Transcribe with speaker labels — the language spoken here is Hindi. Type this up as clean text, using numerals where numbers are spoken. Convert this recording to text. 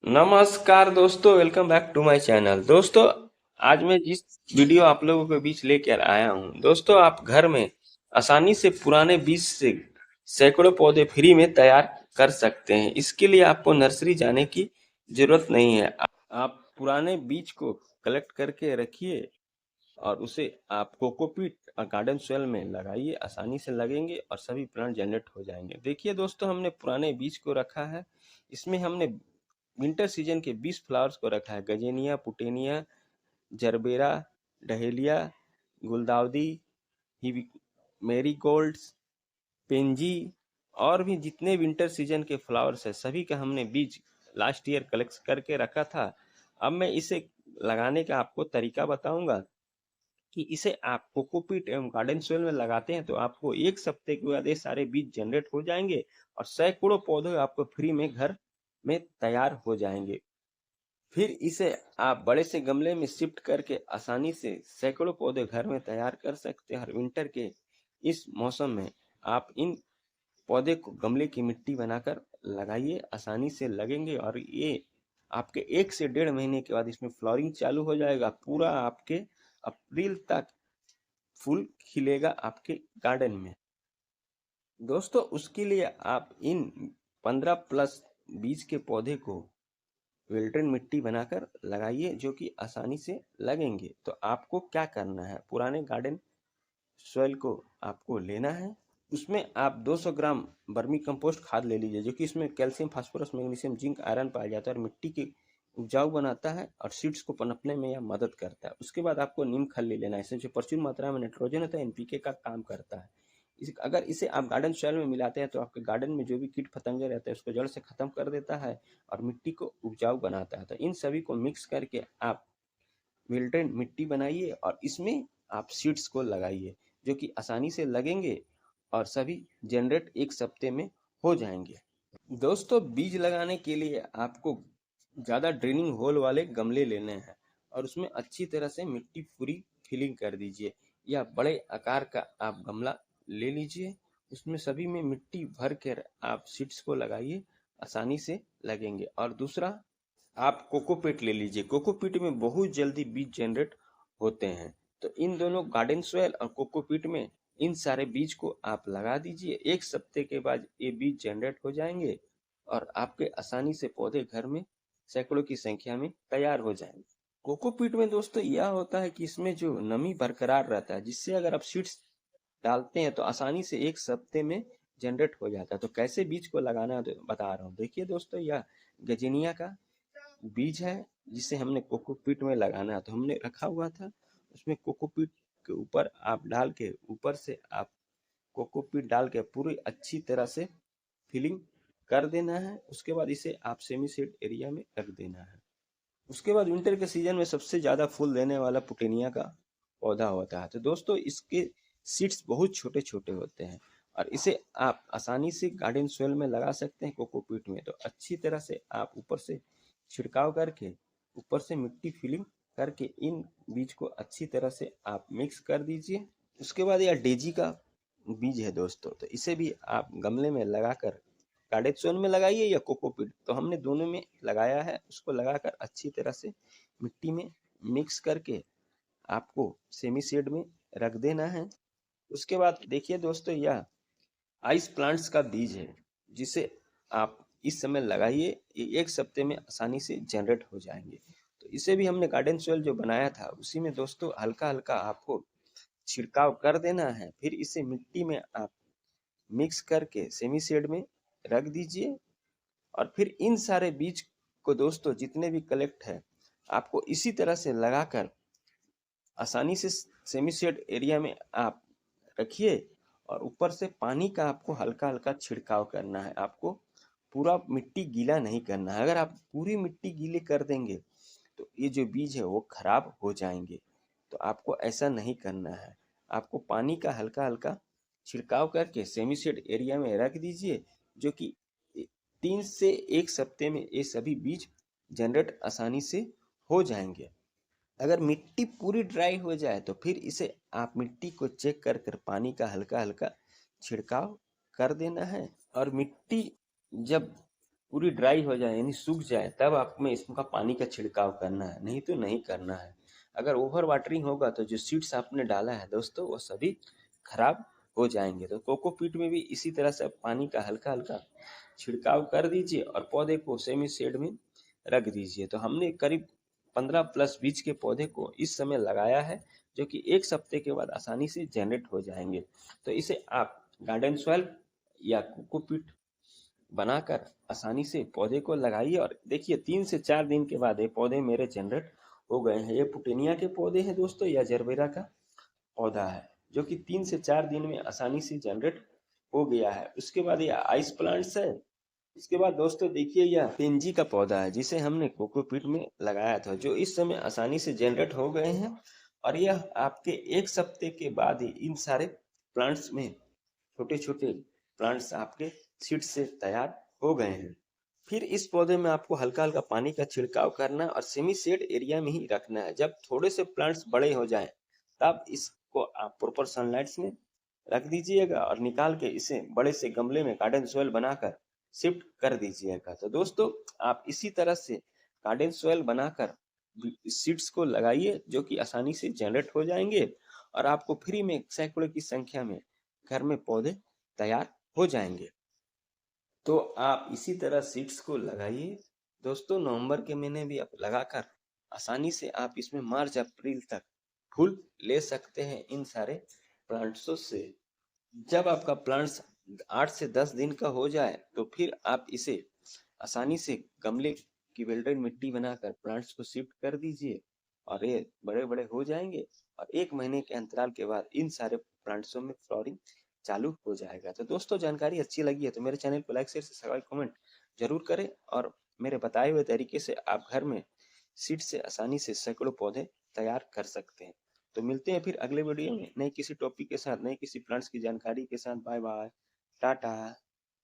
Speaker 1: नमस्कार दोस्तों, welcome back to my channel. दोस्तों, आज मैं जिस वीडियो आप लोगों के बीच लेकर आया हूं, दोस्तों आप घर में आसानी से पुराने बीज से सैकड़ों पौधे फ्री में तैयार कर सकते हैं। इसके लिए आपको नर्सरी जाने की जरूरत नहीं है। आप पुराने बीज को कलेक्ट करके रखिए और उसे आप कोकोपीट और गार्डन सोयल में लगाइए। आसानी से लगेंगे और सभी प्लांट जनरेट हो जाएंगे। देखिए दोस्तों, हमने पुराने बीज को रखा है। इसमें हमने विंटर सीजन के 20 फ्लावर्स को रखा है। गजेनिया, पुटेनिया, जरबेरा, डहेलिया, गुलदाउदी, मेरीगोल्ड्स, पेंजी और भी जितने विंटर सीजन के फ्लावर्स है, सभी का हमने बीज लास्ट ईयर कलेक्ट करके रखा था। अब मैं इसे लगाने का आपको तरीका बताऊंगा कि इसे आप कोकोपीट एवं गार्डन सोइल में लगाते हैं तो आपको एक सप्ते के बाद ये सारे बीज जनरेट हो जाएंगे और सैकड़ों पौधे आपको फ्री में घर में तैयार हो जाएंगे। फिर इसे आप बड़े से गमले में शिफ्ट करके आसानी से सैकड़ों पौधे घर में तैयार कर सकते हैं। और विंटर के इस मौसम में आप इन पौधे को गमले की मिट्टी बनाकर लगाइए, आसानी से लगेंगे और ये आपके 1 से 1.5 महीने के बाद इसमें फ्लावरिंग चालू हो जाएगा। पूरा आपके अप्रैल तक फूल खिलेगा आपके गार्डन में। दोस्तों, उसके लिए आप इन 15 प्लस बीज के पौधे को विल्टन मिट्टी बनाकर लगाइए, जो कि आसानी से लगेंगे। तो आपको क्या करना है, पुराने गार्डन सॉइल को आपको लेना है। उसमें आप 200 ग्राम वर्मी कंपोस्ट खाद ले लीजिए, जो कि इसमें calcium, phosphorus, magnesium, zinc, iron पाया जाता है और मिट्टी की उपजाऊ बनाता है और सीड्स को पनपने में यह मदद करता है। उसके बाद आपको नीम खल ले लेना है। इसमें जो प्रचुर मात्रा में नाइट्रोजन होता है, एनपीके का काम करता है। अगर इसे आप गार्डन सॉइल में मिलाते हैं तो आपके गार्डन में जो भी कीट पतंगे रहते हैं उसको जड़ से खत्म कर देता है और मिट्टी को उपजाऊ बनाता है। तो इन सभी को मिक्स करके आप विल्टन मिट्टी बनाइए और इसमें आप सीड्स को लगाइए, जो कि आसानी से लगेंगे और सभी जनरेट एक सप्ते में हो जाएंगे। दोस्तों, बीज लगाने के लिए आपको ज़्यादा ड्रेनिंग होल वाले गमले लेने हैं और उसमें अच्छी तरह से मिट्टी पूरी फिलिंग कर दीजिए, या बड़े आकार का आप गमला ले लीजिए। उसमें सभी में मिट्टी भर कर आप सीड्स को लगाइए, आसानी से लगेंगे। और दूसरा, आप कोकोपीट ले लीजिए। कोकोपीट में बहुत जल्दी बीज जनरेट होते हैं। तो इन दोनों गार्डन सोयल और कोकोपीट में इन सारे बीज को आप लगा दीजिए। एक सप्ते के बाद ये बीज जनरेट हो जाएंगे और आपके आसानी से पौधे घर में सैकड़ों की संख्या में तैयार हो जाएंगे। कोकोपीट में दोस्तों यह होता है कि इसमें जो नमी बरकरार रहता है, जिससे अगर आप सीड्स डालते हैं तो आसानी से एक सप्ते में जनरेट हो जाता है। तो कैसे बीज को लगाना है तो बता रहा हूँ। देखिए दोस्तों, यह गजीनिया का बीज है जिसे हमने कोकोपीट में लगाना है। तो हमने रखा हुआ था, उसमें कोकोपीट के ऊपर आप डाल के, ऊपर से आप कोकोपीट डाल के पूरी अच्छी तरह से फिलिंग कर देना है। उसके बाद इसे आप सेमी सीड एरिया में रख देना है। उसके बाद विंटर के सीजन में सबसे ज्यादा फूल देने वाला पुटेनिया का पौधा होता है। तो दोस्तों, इसके सीड्स बहुत छोटे छोटे होते हैं और इसे आप आसानी से गार्डन सोइल में लगा सकते हैं कोकोपीट में। तो अच्छी तरह से आप ऊपर से छिड़काव करके, ऊपर से मिट्टी फिलिंग करके इन बीज को अच्छी तरह से आप मिक्स कर दीजिए। उसके बाद यह डेजी का बीज है दोस्तों, तो इसे भी आप गमले में लगाकर गार्डन सोइल में लगाइए या कोकोपीट। तो हमने दोनों में लगाया है। उसको लगाकर अच्छी तरह से मिट्टी में मिक्स करके आपको सेमी शेड में रख देना है। उसके बाद देखिए दोस्तों, यह आइस प्लांट्स का बीज है, जिसे आप इस समय लगाइए। ये एक सप्ते में आसानी से जनरेट हो जाएंगे। तो इसे भी हमने गार्डन सोइल जो बनाया था उसी में दोस्तों हल्का हल्का आपको छिड़काव कर देना है। फिर इसे मिट्टी में आप मिक्स करके सेमी शेड में रख दीजिए और फिर इन सारे बीज को दोस्तों जितने भी कलेक्ट है आपको इसी तरह से लगाकर आसानी से सेमी शेड एरिया में आप रखिए और ऊपर से पानी का आपको हल्का हल्का छिड़काव करना है। आपको पूरा मिट्टी गीला नहीं करना है। अगर आप पूरी मिट्टी गीली कर देंगे तो ये जो बीज है वो खराब हो जाएंगे। तो आपको ऐसा नहीं करना है। आपको पानी का हल्का हल्का छिड़काव करके सेमी शेड एरिया में रख दीजिए, जो कि 3 से 1 सप्ते में ये सभी बीज जनरेट आसानी से हो जाएंगे। अगर मिट्टी पूरी ड्राई हो जाए तो फिर इसे आप मिट्टी को चेक कर कर पानी का हल्का हल्का छिड़काव कर देना है। और मिट्टी जब पूरी ड्राई हो जाए यानी सूख जाए तब आप में इसका पानी का छिड़काव करना है, नहीं तो नहीं करना है। अगर ओवर वाटरिंग होगा तो जो सीड्स आपने डाला है दोस्तों वो सभी खराब हो जाएंगे। तो कोकोपीट में भी इसी तरह से पानी का हल्का हल्का छिड़काव कर दीजिए और पौधे को सेमी शेड में रख दीजिए। तो हमने करीब 15 प्लस बीज के पौधे को इस समय लगाया है, जो कि 1 हफ्ते के बाद आसानी से जनरेट हो जाएंगे। तो इसे आप गार्डन सॉइल या कोकोपीट बनाकर आसानी से पौधे को लगाइए और देखिए 3 से 4 दिन के बाद ये पौधे मेरे जनरेट हो गए हैं। ये पुटेनिया के पौधे हैं दोस्तों या जरबेरा का पौधा है, जो कि 3 से 4 दिन में आसानी से जनरेट हो गया है। उसके बाद ये आइस प्लांट्स है। उसके बाद दोस्तों देखिए यह पेंजी का पौधा है जिसे हमने कोकोपीट में लगाया था, जो इस समय आसानी से जनरेट हो गए हैं। और यह आपके 1 हफ्ते के बाद ही इन सारे प्लांट्स में छोटे छोटे प्लांट्स आपके सीड से तैयार हो गए हैं। फिर इस पौधे में आपको हल्का हल्का पानी का छिड़काव करना है और सेमी शेड एरिया में ही रखना है। जब थोड़े से प्लांट्स बड़े हो जाएं तब इसको आप प्रॉपर सनलाइट्स में रख दीजिएगा और निकाल के इसे बड़े से गमले में गार्डन सॉइल बनाकर शिफ्ट कर दीजिएगा। तो दोस्तों आप इसी तरह से गार्डन सॉइल बनाकर सीड्स को लगाइए, जो कि आसानी से जनरेट हो जाएंगे और आपको फ्री में सैकड़ों की संख्या में घर में पौधे तैयार हो जाएंगे। तो आप इसी तरह सीड्स को लगाइए दोस्तों। नवंबर के महीने भी आप लगाकर आसानी से आप इसमें मार्च अप्रैल तक फूल ले सकते हैं इन सारे प्लांट्सों से। जब आपका प्लांट्स 8 से 10 दिन का हो जाए तो फिर आप इसे आसानी से गमले की वेल्डेड मिट्टी बनाकर प्लांट्स को शिफ्ट कर दीजिए और ये बड़े बड़े हो जाएंगे और 1 महीने के अंतराल के बाद इन सारे प्लांट्सों में फ्लावरिंग चालू हो जाएगा। तो दोस्तों जानकारी अच्छी लगी है तो मेरे चैनल को लाइक शेयर सब्सक्राइब कमेंट जरूर करें और मेरे बताए हुए तरीके से आप घर में सीड से आसानी से सैकड़ों पौधे तैयार कर सकते हैं। तो मिलते हैं फिर अगले वीडियो में नए किसी टॉपिक के साथ, नए किसी प्लांट्स की जानकारी के साथ। Bye bye, Tata.